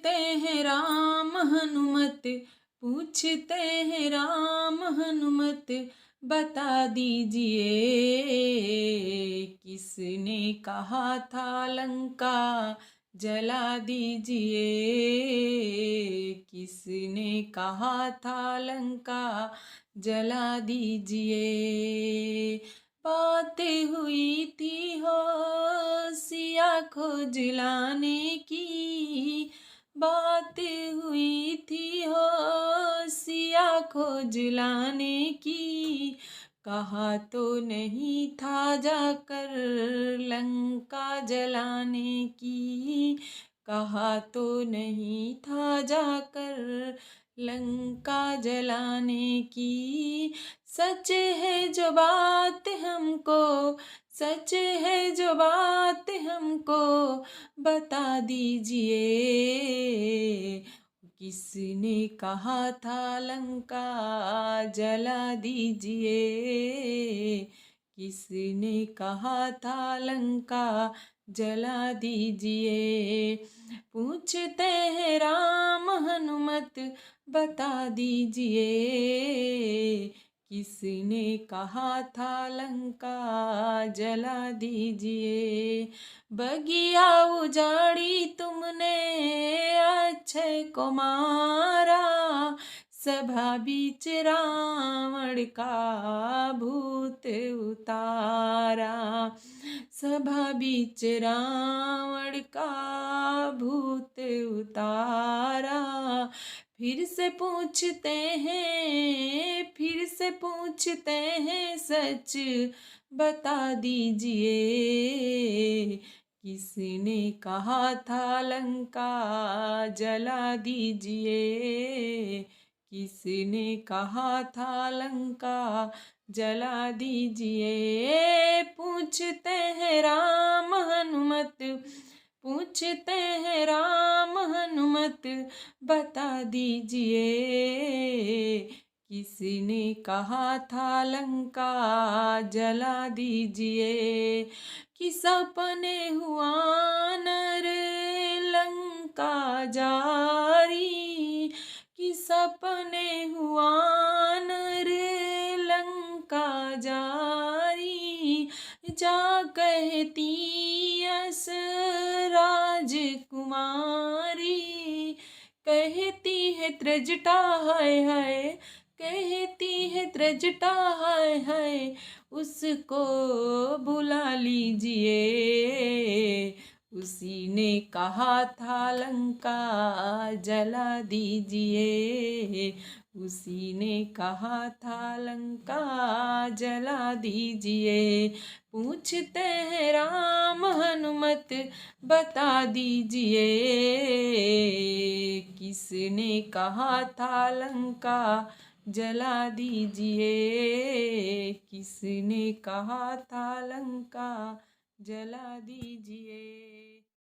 पूछते हैं राम हनुमत, पूछते हैं राम हनुमत, बता दीजिए किसने कहा था लंका जला दीजिए, किसने कहा था लंका जला दीजिए। बातें हुई थी हो सिया को जलाने की, बातें हुई थी हो सिया को जलाने की, कहा तो नहीं था जाकर लंका जलाने की, कहा तो नहीं था जाकर लंका जलाने की। सच है जो बात हमको, सच है जो बात हमको बता दीजिए, किसने कहा था लंका जला दीजिए, किसने कहा था लंका जला दीजिए। पूछते हैं राम हनुमत, बता दीजिए किसने कहा था लंका जला दीजिए। बगिया उजाड़ी तुमने अक्षय को मारा, सभा बीच रावण का भूत उतारा, सभा बीच रावण का भूत उतारा। फिर से पूछते हैं, फिर से पूछते हैं सच बता दीजिए, किसने कहा था लंका जला दीजिए, किसने कहा था लंका जला दीजिए। पूछते हैं राम हनुमत, पूछते हैं राम हनुमत, बता दीजिए किसने कहा था लंका जला दीजिए। कि सपने हुआ नर लंका जारी, कि सपने हुआ नर लंका जारी, जा कहती यस राजकुमारी, कहती है त्रिजटा हाय हाय, कहती है त्रिजटा हाय हाय, उसको बुला लीजिए, उसी ने कहा था लंका जला दीजिए, उसी ने कहा था लंका जला दीजिए। पूछते हैं राम हनुमत, बता दीजिए किसने कहा था लंका जला दीजिए, किसने कहा था लंका जला दीजिए।